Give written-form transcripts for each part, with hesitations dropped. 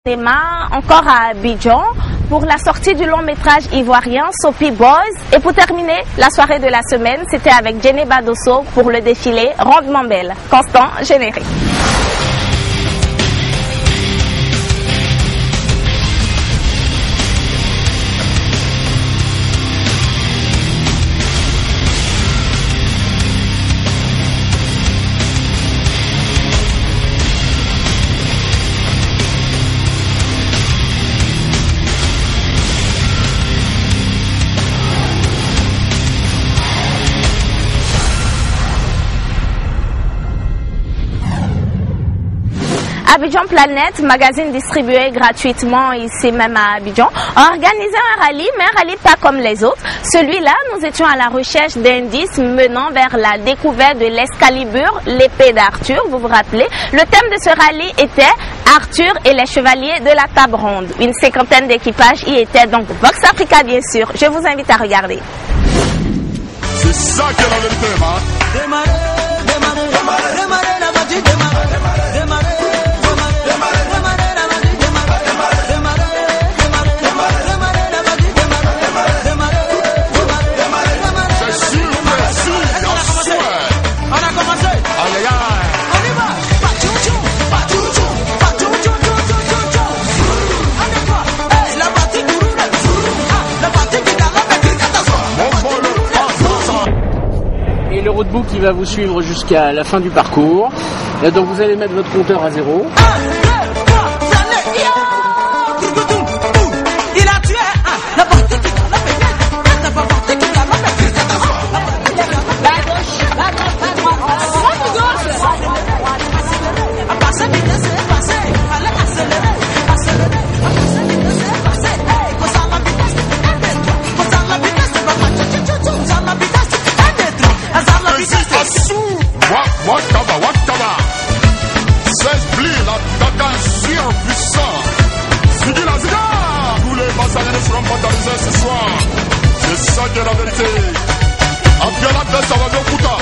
Encore à Abidjan pour la sortie du long métrage ivoirien Sophie Boys. Et pour terminer la soirée de la semaine, c'était avec Jenny Badosso pour le défilé Rondement Belle. Constant, générique. Abidjan Planète, magazine distribué gratuitement ici même à Abidjan, a organisé un rallye, mais un rallye pas comme les autres. Celui-là, nous étions à la recherche d'indices menant vers la découverte de l'Excalibur, l'épée d'Arthur, vous vous rappelez. Le thème de ce rallye était Arthur et les chevaliers de la table ronde. Une cinquantaine d'équipages y étaient, donc Vox Africa bien sûr. Je vous invite à regarder. C'est ça qui est la vérité, man. Démarrer, démarrer, démarrer, démarrer, la bâtie, démarrer, démarrer, démarrer. Et le roadbook qui va vous suivre jusqu'à la fin du parcours. Et donc vous allez mettre votre compteur à 0. Ce soir, c'est ça qui est la vérité. Après la tête, ça va bien foutre.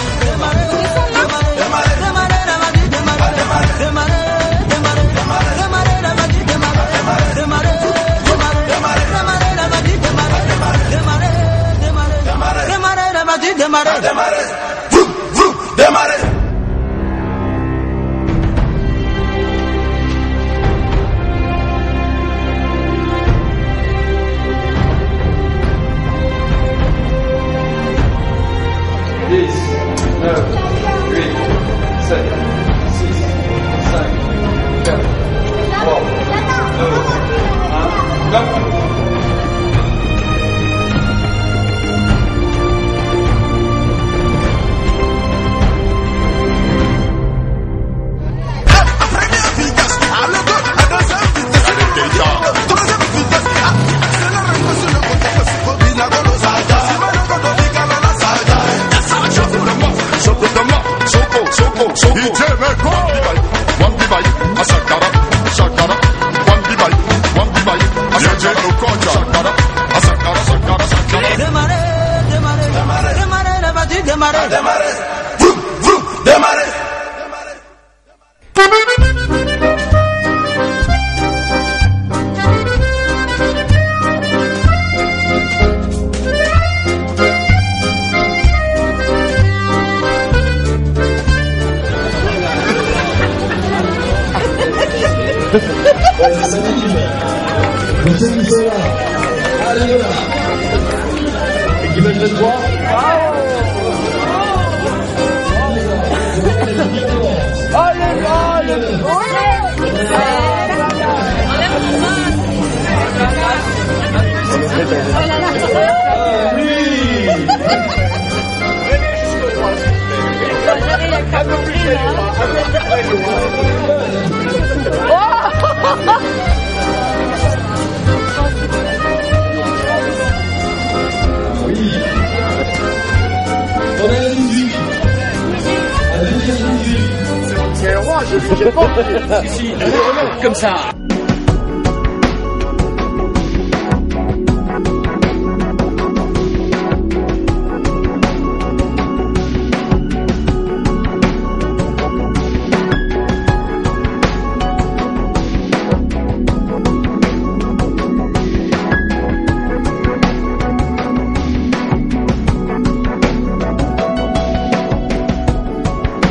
Comme ça.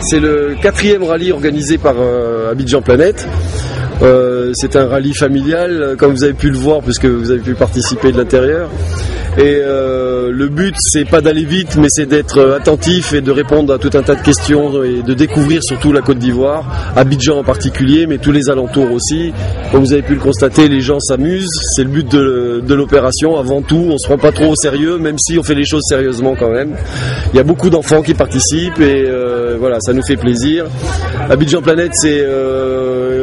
C'est le 4e rallye organisé par Abidjan Planète. C'est un rallye familial, comme vous avez pu le voir, puisque vous avez pu participer de l'intérieur. Et le but, c'est pas d'aller vite, mais c'est d'être attentif et de répondre à tout un tas de questions et de découvrir surtout la Côte d'Ivoire, Abidjan en particulier, mais tous les alentours aussi. Comme vous avez pu le constater, les gens s'amusent. C'est le but de l'opération. Avant tout, on se prend pas trop au sérieux, même si on fait les choses sérieusement quand même. Il y a beaucoup d'enfants qui participent et voilà, ça nous fait plaisir. Abidjan Planète,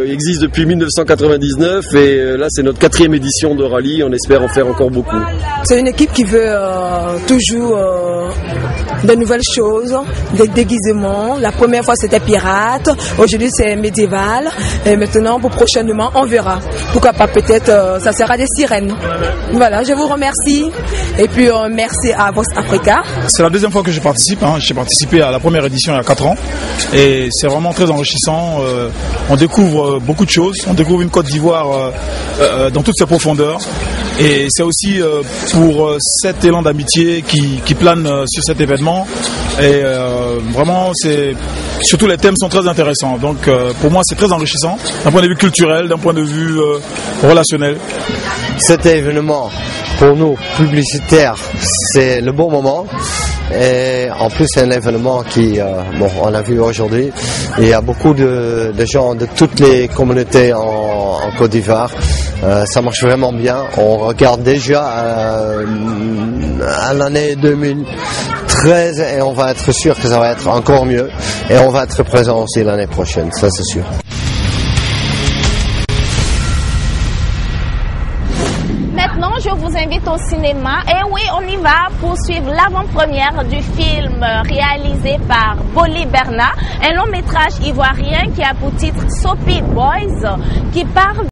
existe depuis 1999 et là, c'est notre 4e édition de rallye. On espère en faire encore beaucoup. C'est une équipe qui veut toujours de nouvelles choses, des déguisements. La première fois c'était pirate, aujourd'hui c'est médiéval et maintenant pour prochainement on verra. Pourquoi pas, peut-être ça sera des sirènes. Voilà, je vous remercie et puis merci à Vox Africa. C'est la 2e fois que je participe, j'ai participé à la première édition il y a 4 ans et c'est vraiment très enrichissant. On découvre beaucoup de choses, on découvre une Côte d'Ivoire dans toutes ses profondeurs et c'est aussi pour cet élan d'amitié qui plane sur cet événement et vraiment surtout les thèmes sont très intéressants, donc pour moi c'est très enrichissant d'un point de vue culturel, d'un point de vue relationnel. Cet événement pour nous publicitaires, c'est le bon moment. Et en plus c'est un événement qui, on l'a vu aujourd'hui, il y a beaucoup de gens de toutes les communautés en Côte d'Ivoire. Ça marche vraiment bien. On regarde déjà à l'année 2013 et on va être sûr que ça va être encore mieux. Et on va être présent aussi l'année prochaine, ça c'est sûr. Maintenant, je vous invite au cinéma. Et oui, on y va pour suivre l'avant-première du film réalisé par Boli Berna, un long métrage ivoirien qui a pour titre Soapy Boys, qui parle